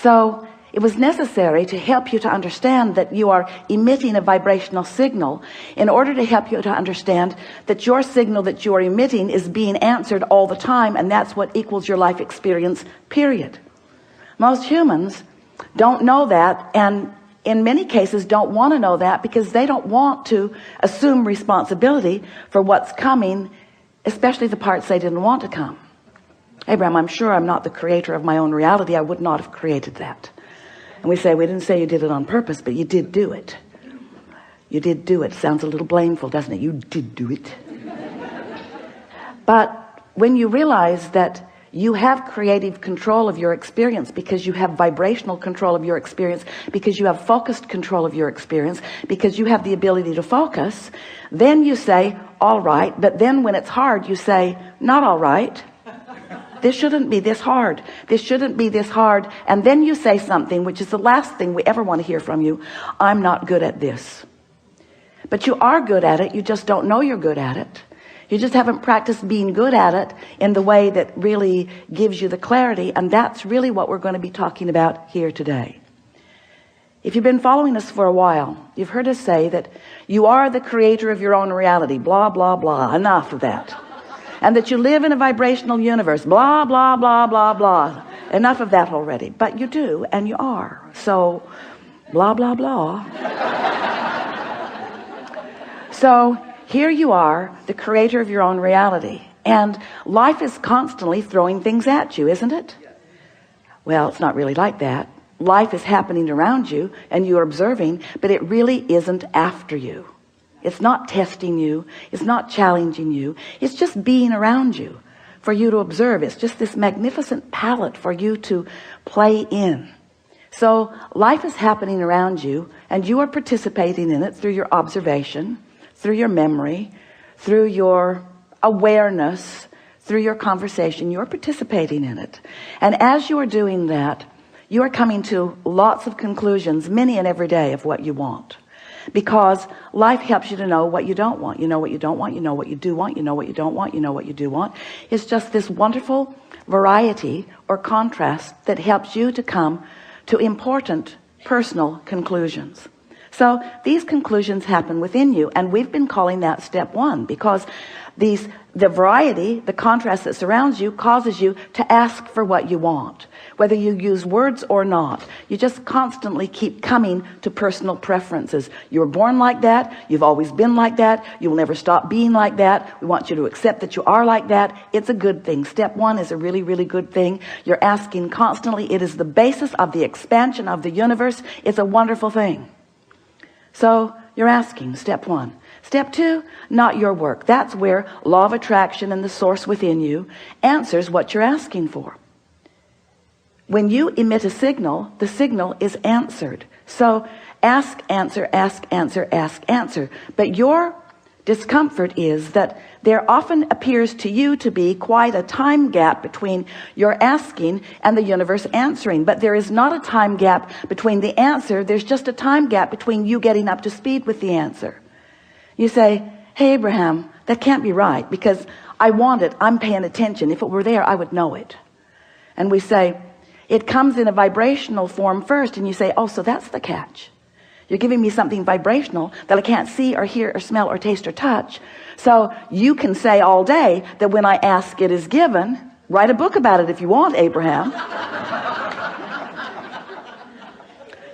So it was necessary to help you to understand that you are emitting a vibrational signal in order to help you to understand that your signal that you are emitting is being answered all the time, and that's what equals your life experience, period. Most humans don't know that, and in many cases don't want to know that, because they don't want to assume responsibility for what's coming, especially the parts they didn't want to come. Abraham, I'm sure I'm not the creator of my own reality. I would not have created that. And we say, we didn't say you did it on purpose, but you did do it. You did do it. Sounds a little blameful, doesn't it? You did do it. But when you realize that you have creative control of your experience, because you have vibrational control of your experience, because you have focused control of your experience, because you have the ability to focus, then you say, all right. But then when it's hard, you say, not all right. This shouldn't be this hard. This shouldn't be this hard. And then you say something, which is the last thing we ever want to hear from you. I'm not good at this. But you are good at it. You just don't know you're good at it. You just haven't practiced being good at it in the way that really gives you the clarity. And that's really what we're going to be talking about here today. If you've been following us for a while, you've heard us say that you are the creator of your own reality. Blah, blah, blah. Enough of that. And that you live in a vibrational universe, blah, blah, blah, blah, blah. Enough of that already. But you do, and you are. So, blah, blah, blah. So, here you are, the creator of your own reality. And life is constantly throwing things at you, isn't it? Well, it's not really like that. Life is happening around you, and you're observing, but it really isn't after you. It's not testing you. It's not challenging you. It's just being around you for you to observe. It's just this magnificent palette for you to play in. So life is happening around you, and you are participating in it through your observation, through your memory, through your awareness, through your conversation. You're participating in it. And as you are doing that, you are coming to lots of conclusions, many and every day, of what you want. Because life helps you to know what you don't want. You know what you don't want. You know what you do want. You know what you don't want. You know what you do want. It's just this wonderful variety or contrast that helps you to come to important personal conclusions. So these conclusions happen within you, and we've been calling that step one, because the variety, the contrast that surrounds you, causes you to ask for what you want. Whether you use words or not, you just constantly keep coming to personal preferences. You were born like that. You've always been like that. You will never stop being like that. We want you to accept that you are like that. It's a good thing. Step one is a really, really good thing. You're asking constantly. It is the basis of the expansion of the universe. It's a wonderful thing. So you're asking, step one. Step two, not your work. That's where law of attraction and the source within you answers what you're asking for. When you emit a signal, the signal is answered. So ask, answer, ask, answer, ask, answer. But your discomfort is that there often appears to you to be quite a time gap between your asking and the universe answering. But there is not a time gap between the answer. There's just a time gap between you getting up to speed with the answer. You say, hey, Abraham, that can't be right, because I want it. I'm paying attention. If it were there, I would know it. And we say, it comes in a vibrational form first. And you say, oh, so that's the catch. You're giving me something vibrational that I can't see or hear or smell or taste or touch. So you can say all day that when I ask, it is given. Write a book about it if you want, Abraham.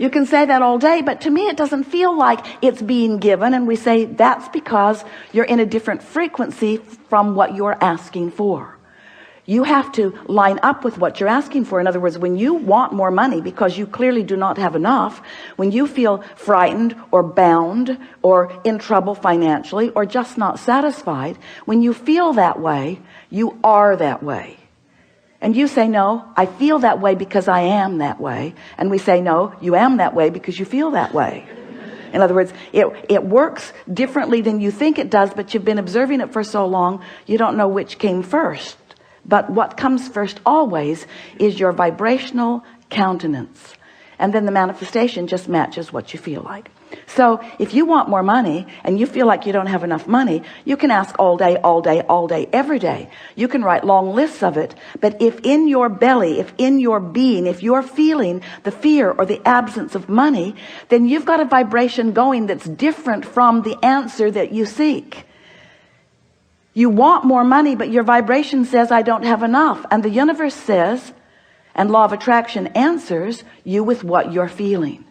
You can say that all day, but to me it doesn't feel like it's being given. And we say that's because you're in a different frequency from what you're asking for. You have to line up with what you're asking for. In other words, when you want more money because you clearly do not have enough, when you feel frightened or bound or in trouble financially or just not satisfied, when you feel that way, you are that way. And you say, no, I feel that way because I am that way. And we say, no, you am that way because you feel that way. In other words, it works differently than you think it does, but you've been observing it for so long, you don't know which came first. But what comes first always is your vibrational countenance. And then the manifestation just matches what you feel like. So if you want more money and you feel like you don't have enough money, you can ask all day, all day, all day, every day. You can write long lists of it. But if in your belly, if in your being, if you're feeling the fear or the absence of money, then you've got a vibration going that's different from the answer that you seek. You want more money, but your vibration says, I don't have enough. And the universe says, and law of attraction answers you with what you're feeling.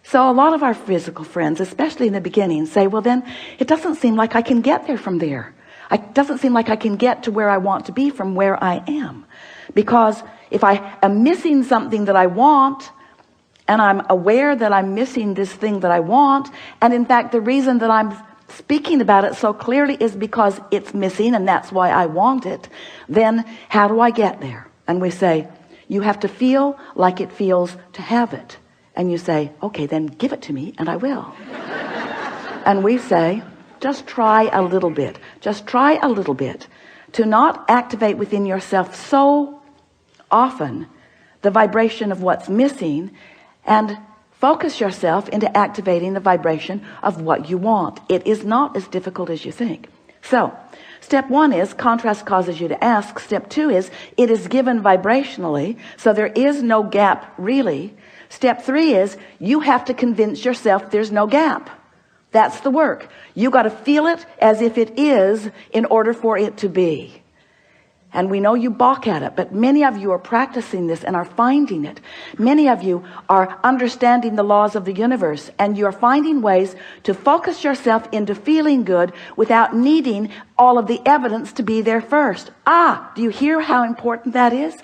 So a lot of our physical friends, especially in the beginning, say, well, then it doesn't seem like I can get there from there. It doesn't seem like I can get to where I want to be from where I am. Because if I am missing something that I want, and I'm aware that I'm missing this thing that I want, and in fact, the reason that I'm speaking about it so clearly is because it's missing, and that's why I want it, then how do I get there? And we say, you have to feel like it feels to have it. And you say, okay, then give it to me and I will. And we say, just try a little bit. Just try a little bit to not activate within yourself so often the vibration of what's missing, and focus yourself into activating the vibration of what you want. It is not as difficult as you think. So step 1 is contrast causes you to ask. Step 2 is it is given vibrationally, so there is no gap really. Step 3 is you have to convince yourself there's no gap. That's the work. You got to feel it as if it is in order for it to be. And we know you balk at it, but many of you are practicing this and are finding it. Many of you are understanding the laws of the universe, and you're finding ways to focus yourself into feeling good without needing all of the evidence to be there first. Do you hear how important that is?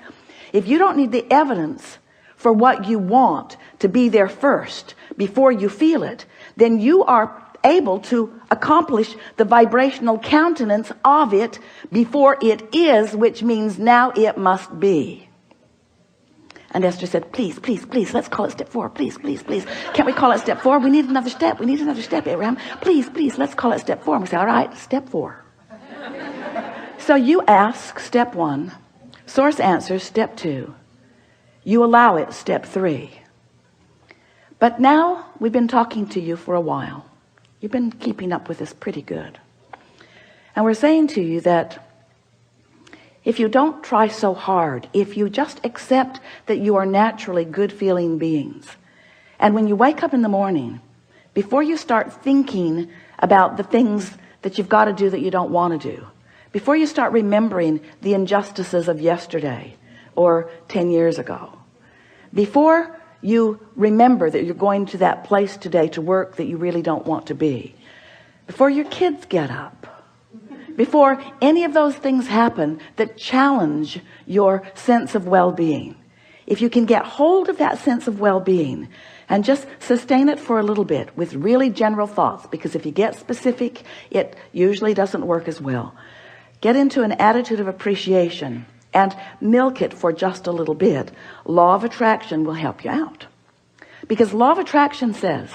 If you don't need the evidence for what you want to be there first before you feel it, then you are able to accomplish the vibrational countenance of it before it is, which means now it must be. And Esther said, please, please, please, let's call it step 4. Please, please, please. Can't we call it step 4? We need another step. We need another step, Abraham. Please, please, let's call it step 4. And we say, all right, step 4. So you ask step 1, source answers step 2. You allow it step 3. But now we've been talking to you for a while. You've been keeping up with this pretty good. And we're saying to you that if you don't try so hard, if you just accept that you are naturally good feeling beings, and when you wake up in the morning, before you start thinking about the things that you've got to do that you don't want to do, before you start remembering the injustices of yesterday or 10 years ago, before you remember that you're going to that place today to work that you really don't want to be, before your kids get up, before any of those things happen that challenge your sense of well-being, if you can get hold of that sense of well-being and just sustain it for a little bit with really general thoughts, because if you get specific, it usually doesn't work as well. Get into an attitude of appreciation and milk it for just a little bit. Law of attraction will help you out, because law of attraction says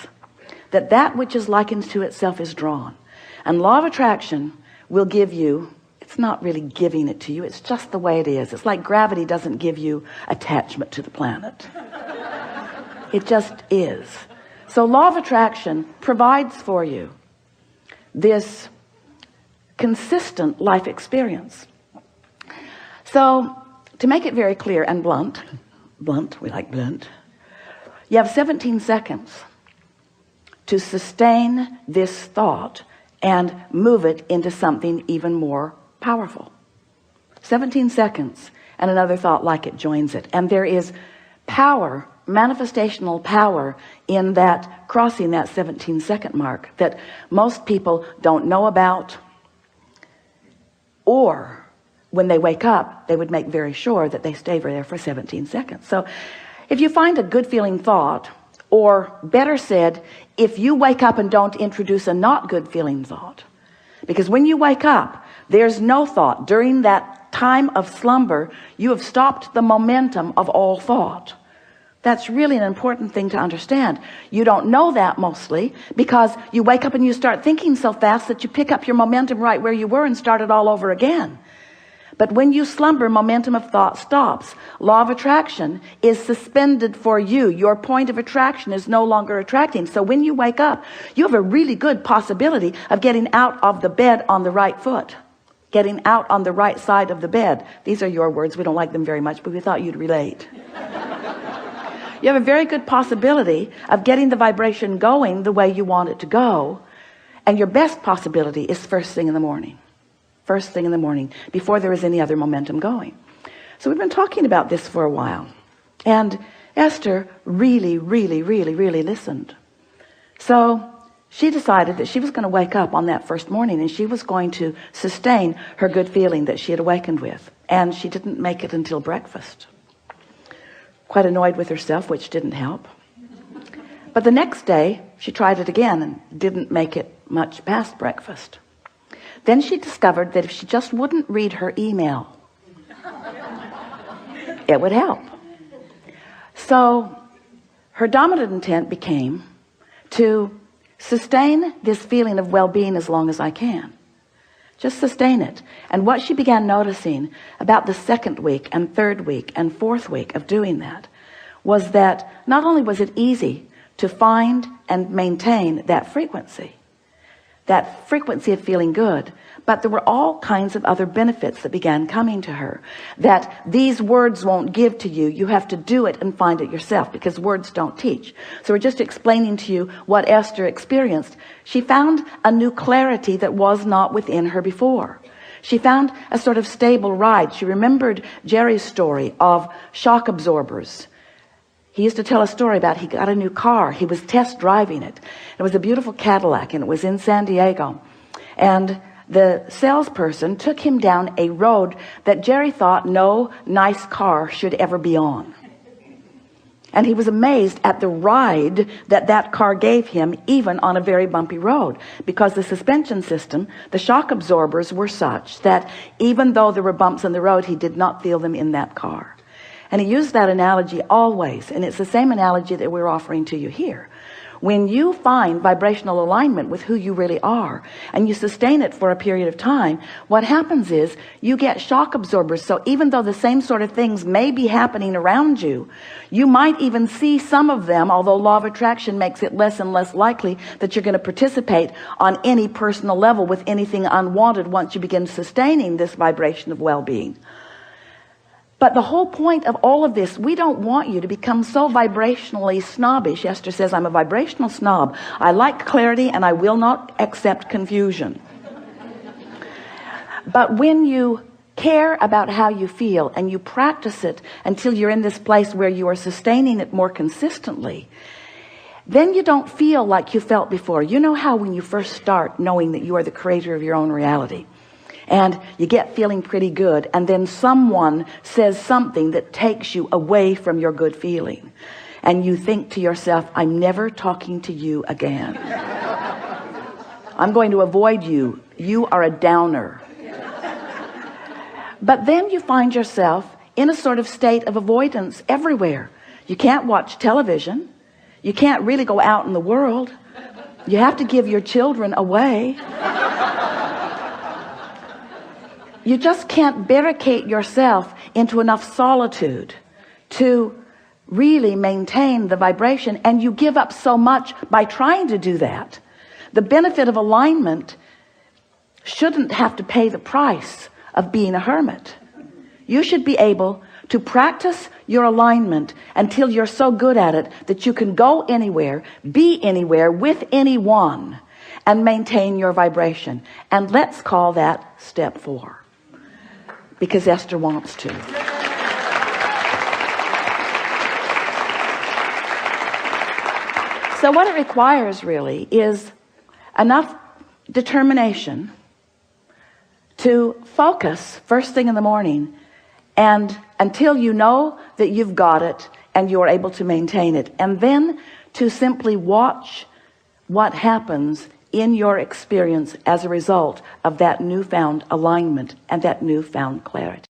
that that which is likened to itself is drawn, and law of attraction will give you, it's not really giving it to you, it's just the way it is. It's like gravity doesn't give you attachment to the planet. It just is. So law of attraction provides for you this consistent life experience. So to make it very clear and blunt, we like blunt, you have 17 seconds to sustain this thought and move it into something even more powerful. 17 seconds and another thought like it joins it. And there is power, manifestational power in that, crossing that 17-second mark, that most people don't know about, or when they wake up, they would make very sure that they stay there for 17 seconds. So if you find a good feeling thought, or better said, if you wake up and don't introduce a not good feeling thought, because when you wake up, there's no thought. During that time of slumber, you have stopped the momentum of all thought. That's really an important thing to understand. You don't know that mostly because you wake up and you start thinking so fast that you pick up your momentum right where you were and start it all over again. But when you slumber, momentum of thought stops. Law of attraction is suspended for you. Your point of attraction is no longer attracting. So when you wake up, you have a really good possibility of getting out of the bed on the right foot, getting out on the right side of the bed. These are your words. We don't like them very much, but we thought you'd relate. You have a very good possibility of getting the vibration going the way you want it to go. And your best possibility is first thing in the morning. First thing in the morning, before there is any other momentum going. So we've been talking about this for a while. And Esther really listened. So she decided that she was going to wake up on that first morning and she was going to sustain her good feeling that she had awakened with. And she didn't make it until breakfast. Quite annoyed with herself, which didn't help. But the next day, she tried it again and didn't make it much past breakfast. Then she discovered that if she just wouldn't read her email, it would help. So her dominant intent became to sustain this feeling of well-being as long as I can. Just sustain it. And what she began noticing about the second week and third week and fourth week of doing that was that not only was it easy to find and maintain that frequency of feeling good, but there were all kinds of other benefits that began coming to her that these words won't give to you. You have to do it and find it yourself, because words don't teach. So we're just explaining to you what Esther experienced. She found a new clarity that was not within her before. She found a sort of stable ride. She remembered Jerry's story of shock absorbers. He used to tell a story about he got a new car. He was test driving it. It was a beautiful Cadillac and it was in San Diego. And the salesperson took him down a road that Jerry thought no nice car should ever be on. And he was amazed at the ride that that car gave him, even on a very bumpy road, because the suspension system, the shock absorbers were such that even though there were bumps in the road, he did not feel them in that car. And he used that analogy always, and it's the same analogy that we're offering to you here. When you find vibrational alignment with who you really are, and you sustain it for a period of time, what happens is you get shock absorbers. So even though the same sort of things may be happening around you, you might even see some of them, although law of attraction makes it less and less likely that you're going to participate on any personal level with anything unwanted once you begin sustaining this vibration of well-being. But the whole point of all of this, we don't want you to become so vibrationally snobbish. Esther says, I'm a vibrational snob. I like clarity and I will not accept confusion. But when you care about how you feel and you practice it until you're in this place where you are sustaining it more consistently, then you don't feel like you felt before. You know how when you first start knowing that you are the creator of your own reality, and you get feeling pretty good, and then someone says something that takes you away from your good feeling, and you think to yourself, I'm never talking to you again. I'm going to avoid you. You are a downer. But then you find yourself in a sort of state of avoidance everywhere. You can't watch television. You can't really go out in the world. You have to give your children away. You just can't barricade yourself into enough solitude to really maintain the vibration, and you give up so much by trying to do that. The benefit of alignment shouldn't have to pay the price of being a hermit. You should be able to practice your alignment until you're so good at it that you can go anywhere, be anywhere with anyone, and maintain your vibration. And let's call that step 4. Because Esther wants to. So what it requires really is enough determination to focus first thing in the morning, and until you know that you've got it and you're able to maintain it, and then to simply watch what happens in your experience as a result of that newfound alignment and that newfound clarity.